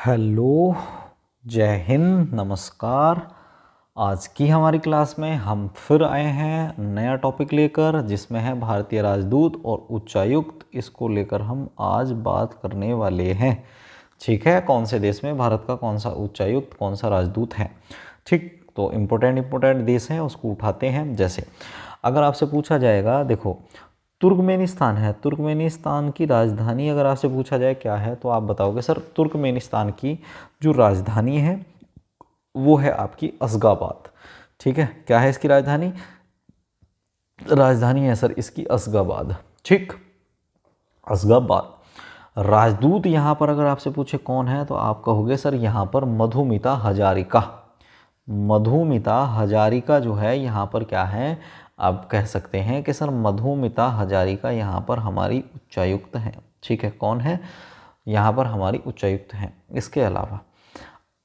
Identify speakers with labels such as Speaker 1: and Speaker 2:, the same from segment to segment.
Speaker 1: Hello, जय हिंद, नमस्कार। आज की हमारी क्लास में हम फिर आए हैं नया टॉपिक लेकर, जिसमें है भारतीय राजदूत और उच्चायुक्त। इसको लेकर हम आज बात करने वाले हैं। ठीक है, कौन से देश में भारत का कौन सा उच्चायुक्त, कौन सा राजदूत है। ठीक, तो इम्पोर्टेंट देश हैं, उसको उठाते हैं। जैसे अगर आपसे पूछा जाएगा, देखो तुर्कमेनिस्तान है, तुर्कमेनिस्तान की राजधानी अगर आपसे पूछा जाए क्या है, तो आप बताओगे सर तुर्कमेनिस्तान की जो राजधानी है वो है आपकी अशगाबाद। ठीक है, क्या है इसकी राजधानी? राजधानी है सर इसकी अशगाबाद। ठीक, अशगाबाद। राजदूत यहाँ पर अगर आपसे पूछे कौन है, तो आप कहोगे सर यहाँ पर मधुमिता हजारिका। मधुमिता हजारिका जो है यहाँ पर क्या है, आप कह सकते हैं कि सर मधुमिता हजारिका यहाँ पर हमारी उच्चायुक्त हैं। ठीक है, कौन है यहाँ पर हमारी उच्चायुक्त हैं। इसके अलावा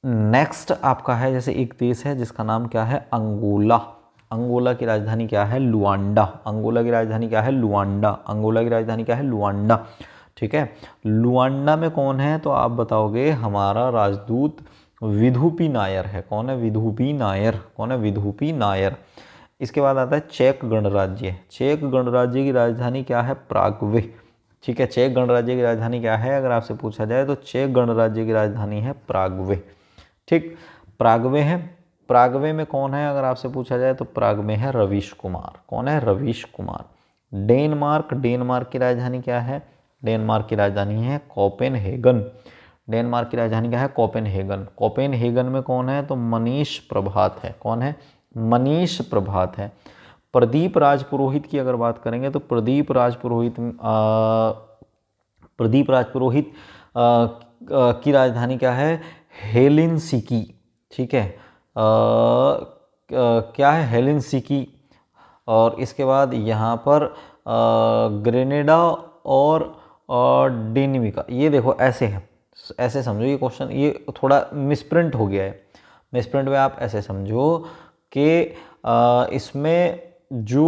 Speaker 1: नेक्स्ट आपका है, जैसे एक देश है जिसका नाम क्या है, अंगोला। अंगोला की राजधानी क्या है, लुआंडा। अंगोला की राजधानी क्या है, लुआंडा। अंगोला की राजधानी क्या है, लुआंडा। ठीक है, लुआंडा में कौन है, तो आप बताओगे हमारा राजदूत विधुपी नायर है। कौन है, विधुपी नायर। कौन है, विधुपी नायर। इसके बाद आता है चेक गणराज्य। चेक गणराज्य की राजधानी क्या है, प्रागवे। ठीक है, चेक गणराज्य की राजधानी क्या है, अगर आपसे पूछा जाए तो चेक गणराज्य की राजधानी है प्रागवे। ठीक, प्रागवे है। प्रागवे में कौन है, अगर आपसे पूछा जाए तो प्राग में है रवीश कुमार। कौन है, रवीश कुमार। डेनमार्क। डेनमार्क की राजधानी क्या है, डेनमार्क की राजधानी है कोपेनहेगन। डेनमार्क की राजधानी क्या है, कोपेनहेगन। कोपेनहेगन में कौन है, तो मनीष प्रभात है। कौन है, मनीष प्रभात है। प्रदीप राजपुरोहित की अगर बात करेंगे, तो प्रदीप राजपुरोहित की राजधानी क्या है, हेलिंसिकी। ठीक है, क्या है, हेलिंसिकी। और इसके बाद यहाँ पर ग्रेनेडा और डेनिमिका। ये देखो ऐसे है, ऐसे समझो ये क्वेश्चन, ये थोड़ा मिसप्रिंट हो गया है। मिसप्रिंट में आप ऐसे समझो कि इसमें जो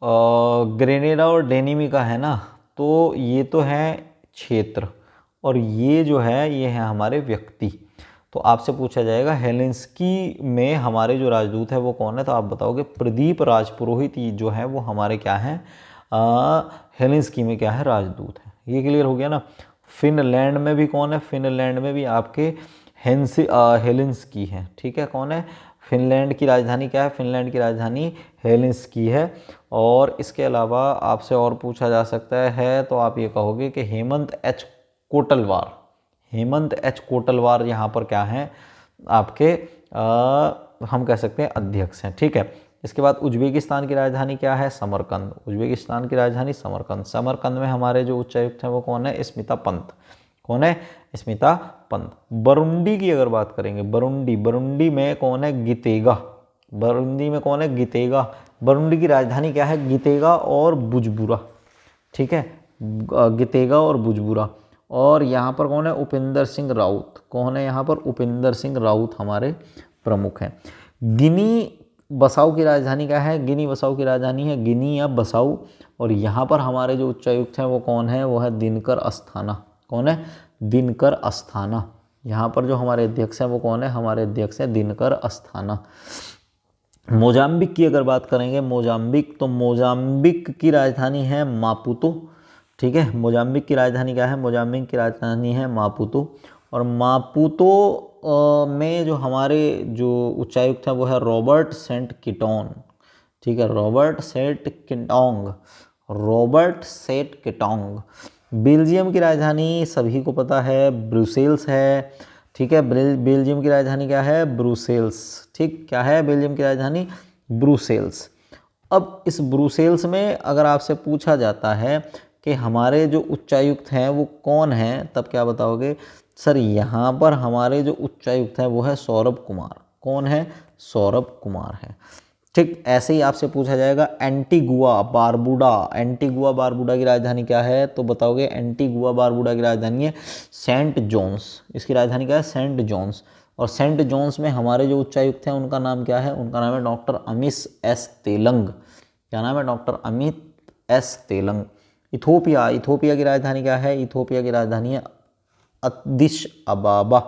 Speaker 1: ग्रेनेडा और डेनिमिका है ना, तो ये तो है क्षेत्र, और ये जो है ये है हमारे व्यक्ति। तो आपसे पूछा जाएगा हेलेंस्की में हमारे जो राजदूत है वो कौन है, तो आप बताओगे प्रदीप राजपुरोहित जो है वो हमारे क्या है, हेलेंस्की में क्या है, राजदूत है। ये क्लियर हो गया ना। फिनलैंड में भी कौन है, फिनलैंड में भी आपके हेलेंस्की है। ठीक है, कौन है, फिनलैंड की राजधानी क्या है, फिनलैंड की राजधानी हेलेंस्की है। और इसके अलावा आपसे और पूछा जा सकता है, तो आप ये कहोगे कि हेमंत एच कोटलवार। हेमंत एच कोटलवार यहाँ पर क्या है आपके, हम कह सकते हैं अध्यक्ष हैं। ठीक है, इसके बाद उज्बेकिस्तान की राजधानी क्या है, समरकंद। उज्बेकिस्तान की राजधानी समरकंद। समरकंद में हमारे जो उच्चायुक्त हैं वो कौन है, स्मिता पंत। कौन है, स्मिता पंत। बरुंडी की अगर बात करेंगे, बरुंडी, बरुंडी में कौन है, गितेगा। बरुंडी में कौन है, गितेगा। बरुंडी की राजधानी क्या है, गितेगा और बुजबुरा। ठीक है, गितेगा और बुजबुरा। और यहाँ पर कौन है, उपेंद्र सिंह राउत। कौन है यहाँ पर, उपेंद्र सिंह राउत हमारे प्रमुख हैं। गिनी बसाऊ की राजधानी क्या है, गिनी बसाऊ की राजधानी है गिनी या बसाऊ। और यहाँ पर हमारे जो उच्चायुक्त हैं वो कौन है, वो है दिनकर अस्थाना। कौन है, दिनकर अस्थाना। यहाँ पर जो हमारे अध्यक्ष हैं वो कौन है, हमारे अध्यक्ष हैं दिनकर अस्थाना। मोजाम्बिक की अगर बात करेंगे, मोजाम्बिक, तो मोजाम्बिक की राजधानी है मापुतो। ठीक है, मोजाम्बिक की राजधानी क्या है, मोजाम्बिक की राजधानी है मापुतो। और मापुतो में जो हमारे जो उच्चायुक्त हैं वो है रॉबर्ट सेंट किटोन। ठीक है, रॉबर्ट सेंट किटोंग, रॉबर्ट सेंट किटोंग। बेल्जियम की राजधानी सभी को पता है ब्रुसेल्स है। ठीक है, बेल्जियम की राजधानी क्या है, ब्रुसेल्स। ठीक, क्या है बेल्जियम की राजधानी, ब्रुसेल्स। अब इस ब्रुसेल्स में अगर आपसे पूछा जाता है कि हमारे जो उच्चायुक्त हैं वो कौन हैं, तब क्या बताओगे, सर यहाँ पर हमारे जो उच्चायुक्त हैं वो है सौरभ कुमार। कौन है, सौरभ कुमार है। ठीक, ऐसे ही आपसे पूछा जाएगा एंटीगुआ बारबुडा। एंटीगुआ बारबुडा की राजधानी क्या है, तो बताओगे एंटीगुआ बारबुडा की राजधानी है सेंट जॉन्स। इसकी राजधानी क्या है, सेंट जॉन्स। और सेंट जॉन्स में हमारे जो उच्चायुक्त हैं उनका नाम क्या है, उनका नाम है डॉक्टर अमित एस तेलंग। क्या नाम है, doctor Amit S Telang. Ethiopia, Ethiopia की राजधानी क्या है, इथोपिया की राजधानी है अदिश अबाबा,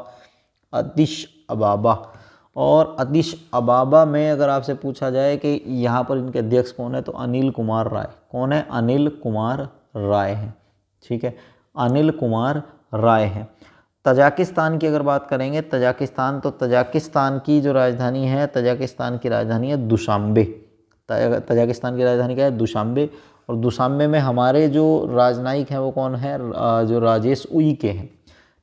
Speaker 1: अदिश अबाबा। और अदिश अबाबा में अगर आपसे पूछा जाए कि यहाँ पर इनके अध्यक्ष कौन है, तो अनिल कुमार राय। कौन है? अनिल कुमार राय हैं। ठीक है, अनिल कुमार राय हैं। तजाकिस्तान की अगर बात करेंगे, तजाकिस्तान, तो तजाकिस्तान की जो राजधानी है, तजाकिस्तान की राजधानी है दुशांबे। तजाकिस्तान की राजधानी क्या है? दुशांबे। और दुशांबे में हमारे जो राजनयिक हैं वो कौन है? जो राजेश उइके हैं।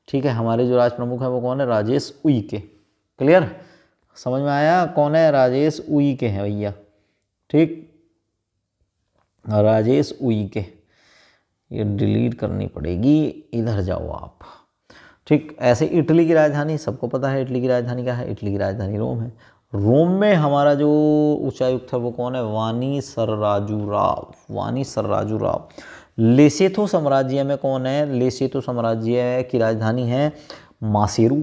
Speaker 1: ठीक है, हमारे जो राज प्रमुख हैं वो कौन है? राजेश उइके। क्लियर? समझ में आया? कौन है? राजेश उइके हैं भैया। ठीक, राजेश उइके। ये डिलीट करनी पड़ेगी, इधर जाओ आप। ठीक, ऐसे इटली की राजधानी सबको पता है। इटली की राजधानी क्या है? इटली की राजधानी रोम है। रोम में हमारा जो उच्चायुक्त है वो कौन है? वानी सरराजू राव। वानी सरराजू राव। लेसेथो साम्राज्य में कौन है? लेसेथो साम्राज्य की राजधानी है मासेरू।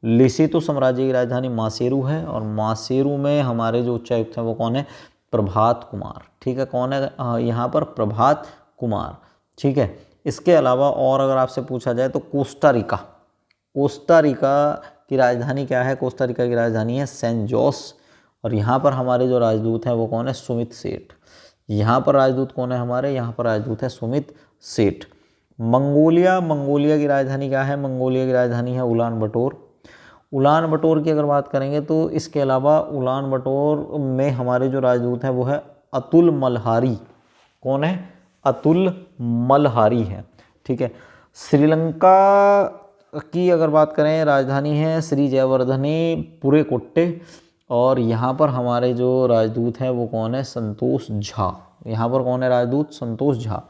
Speaker 1: लेसेथो साम्राज्य की राजधानी मासेरू है। और मासेरू में हमारे जो उच्चायुक्त हैं वो कौन है? प्रभात कुमार। ठीक है, कौन है यहाँ पर? प्रभात कुमार। ठीक है, इसके अलावा और अगर आपसे पूछा जाए तो कोस्टा रिका। कोस्टा रिका की राजधानी क्या है? कोस्टा रिका की राजधानी है सैन जोस। और यहाँ पर हमारे जो राजदूत हैं वो कौन है? सुमित सेठ। यहाँ पर राजदूत कौन है हमारे? यहाँ पर राजदूत है सुमित सेठ। मंगोलिया, मंगोलिया की राजधानी क्या है? मंगोलिया की राजधानी है उलान बटोर। उलान बटोर की अगर बात करेंगे तो इसके अलावा उलान बटोर में हमारे जो राजदूत हैं वो है अतुल मल्हारी। कौन है? अतुल मल्हारी है। ठीक है, श्रीलंका की अगर बात करें, राजधानी है श्री जयवर्धने पुरे कोट्टे। और यहाँ पर हमारे जो राजदूत हैं वो कौन है? संतोष झा। यहाँ पर कौन है राजदूत? संतोष झा।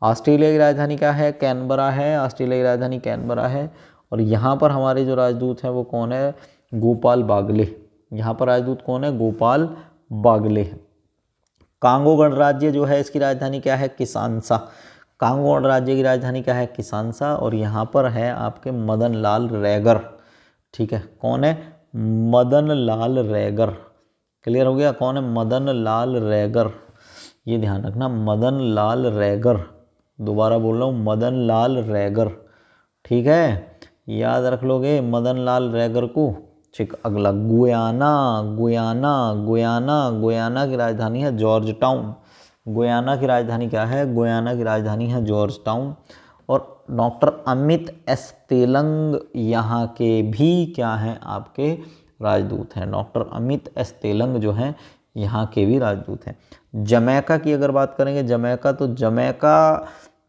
Speaker 1: ऑस्ट्रेलिया की राजधानी क्या है? कैनबरा है। ऑस्ट्रेलिया की राजधानी कैनबरा है। और यहाँ पर हमारे जो राजदूत हैं वो कौन है? गोपाल बागले। यहाँ पर राजदूत कौन है? गोपाल बागले है। कांगो गणराज्य जो है इसकी राजधानी क्या है? किसानसा। कांगो गणराज्य की राजधानी क्या है? किसानसा। और यहाँ पर है आपके मदन लाल रैगर। ठीक है, कौन है? मदन लाल रैगर। क्लियर हो गया? कौन है? मदन लाल रैगर। ये ध्यान रखना, मदन लाल रैगर। दोबारा बोल रहा हूँ, मदन लाल रैगर। ठीक है, याद रख लोगे मदन लाल रैगर को। ठीक, अगला गुयाना। गुयाना, गुयाना, गुयाना की राजधानी है जॉर्ज टाउन। गुयाना की राजधानी क्या है? गुयाना की राजधानी है जॉर्ज टाउन। और डॉक्टर अमित एस तेलंग यहाँ के भी क्या हैं? आपके राजदूत हैं। डॉक्टर अमित एस तेलंग जो हैं यहाँ के भी राजदूत हैं। जमैका की अगर बात करेंगे, जमैका, तो जमैका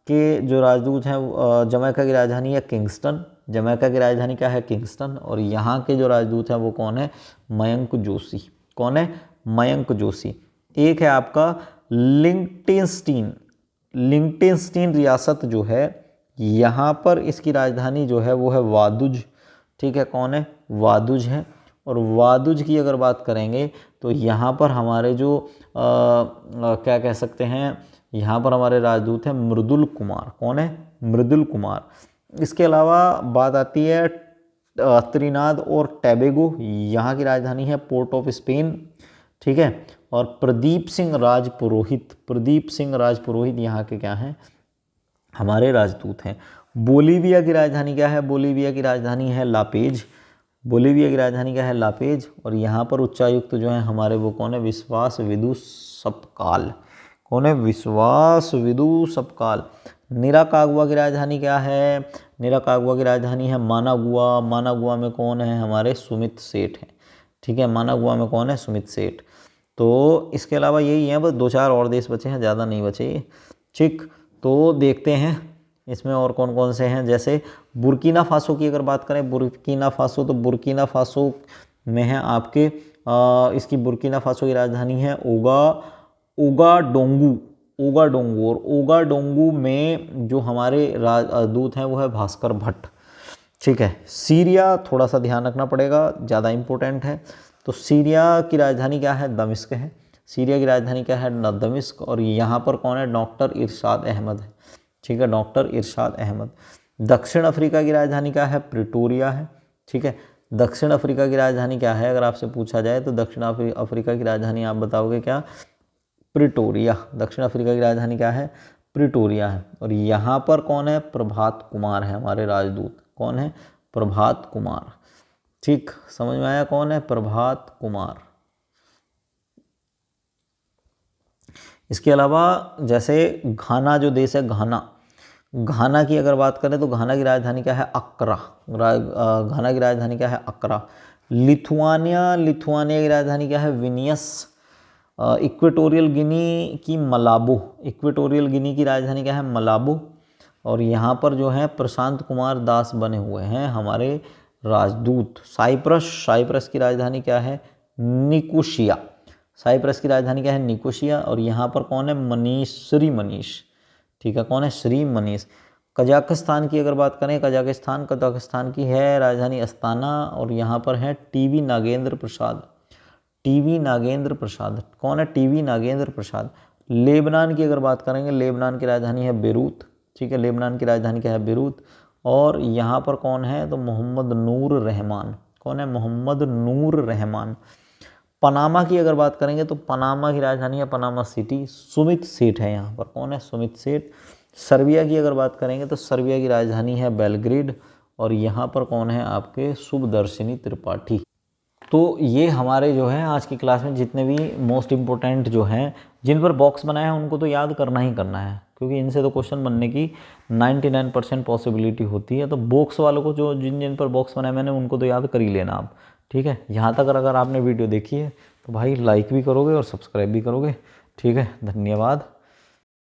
Speaker 1: के जो राजदूत हैं, जमैका की राजधानी है किंगस्टन। जमैका की राजधानी क्या है? किंगस्टन। और यहाँ के जो राजदूत हैं वो कौन है? मयंक जोशी। कौन है? मयंक जोशी। एक है आपका लिंक्टेनस्टीन। लिंक्टेनस्टीन रियासत जो है, यहाँ पर इसकी राजधानी जो है वो है वादुज। ठीक है, कौन है? वादुज है। और वादुज की अगर बात करेंगे तो यहाँ पर हमारे जो क्या कह सकते हैं, यहाँ पर हमारे राजदूत हैं मृदुल कुमार। कौन है? मृदुल कुमार। इसके अलावा बात आती है त्रिनाद और टैबेगो। यहाँ की राजधानी है पोर्ट ऑफ स्पेन। ठीक है, और प्रदीप सिंह राजपुरोहित। प्रदीप सिंह राजपुरोहित यहाँ के क्या हैं? हमारे राजदूत हैं। बोलीविया की राजधानी क्या है? बोलीविया की राजधानी है लापेज। बोलीविया की राजधानी क्या है? लापेज। और यहाँ पर उच्चायुक्त जो हैं हमारे वो कौन है? विश्वास विदु सपकाल। कौन है? विश्वास विदु सपकाल। निराकागुआ की राजधानी क्या है? निराकागुआ की राजधानी है मानागुआ। मानागुआ में कौन है? हमारे सुमित सेठ हैं। ठीक है, मानागुआ में कौन है? सुमित सेठ। तो इसके अलावा यही है, बस 2-4 और देश बचे हैं, ज़्यादा नहीं बचे। ठीक, तो देखते हैं इसमें और कौन कौन से हैं। जैसे बुर्किना फासो की अगर बात करें, बुर्किना फासो, तो बुर्किना फासो में है आपके इसकी बुर्किना फासो की राजधानी है ओगाडोंगू। ओगाडोंगू। और ओगाडोंगू में जो हमारे राजदूत हैं वो है भास्कर भट्ट। ठीक है, सीरिया थोड़ा सा ध्यान रखना पड़ेगा, ज़्यादा इम्पोर्टेंट है। तो सीरिया की राजधानी क्या है? दमिश्क है। सीरिया की राजधानी क्या है? दमिश्क। और यहाँ पर कौन है? डॉक्टर इरशाद अहमद है। ठीक है, डॉक्टर इरशाद अहमद। दक्षिण अफ्रीका की राजधानी क्या है? प्रिटोरिया है। ठीक है, दक्षिण अफ्रीका की राजधानी क्या है अगर आपसे पूछा जाए तो? दक्षिण अफ्रीका की राजधानी आप बताओगे क्या? प्रिटोरिया। दक्षिण अफ्रीका की राजधानी क्या है? प्रिटोरिया है। और यहाँ पर कौन है? प्रभात कुमार है हमारे राजदूत। कौन है? प्रभात कुमार। ठीक, समझ में आया कौन है? प्रभात कुमार। इसके अलावा जैसे घाना जो देश है, घाना की अगर बात करें तो घाना की राजधानी क्या है? अक्रा। घाना की राजधानी क्या है? अक्रा। लिथुआनिया की राजधानी क्या है? विनियस। इक्वेटोरियल गिनी की मलाबो। इक्वेटोरियल गिनी की राजधानी क्या है? मलाबो। और यहाँ पर जो है प्रशांत कुमार दास बने हुए हैं हमारे राजदूत। साइप्रस की राजधानी क्या है? निकोशिया। साइप्रस की राजधानी क्या है? निकोशिया। और यहाँ पर कौन है? श्री मनीष। ठीक है, कौन है? श्री मनीष। कजाकिस्तान की अगर बात करें, कजाकिस्तान की है राजधानी अस्ताना। और यहाँ पर है टीवी नागेंद्र प्रसाद। कौन है? टीवी नागेंद्र प्रसाद। लेबनान की अगर बात करेंगे, लेबनान की राजधानी है बेरूत। ठीक है, लेबनान की राजधानी क्या है? बेरूत। और यहाँ पर कौन है? तो मोहम्मद नूर रहमान। कौन है? मोहम्मद नूर रहमान। पनामा की अगर बात करेंगे तो पनामा की राजधानी है पनामा सिटी। सुमित सेठ है यहाँ पर। कौन है? सुमित सेठ। सर्बिया की अगर बात करेंगे तो सर्बिया की राजधानी है बेलग्रेड। और यहाँ पर कौन है? आपके शुभदर्शिनी त्रिपाठी। तो ये हमारे जो है आज की क्लास में जितने भी मोस्ट इम्पोर्टेंट जो हैं, जिन पर बॉक्स बनाया है उनको तो याद करना ही करना है, क्योंकि इनसे तो क्वेश्चन बनने की 99% पॉसिबिलिटी होती है। तो बॉक्स वालों को जो जिन जिन पर बॉक्स बनाया मैंने उनको तो याद कर ही लेना आप। ठीक है, यहाँ तक अगर आपने वीडियो देखी है तो भाई लाइक भी करोगे और सब्सक्राइब भी करोगे। ठीक है, धन्यवाद।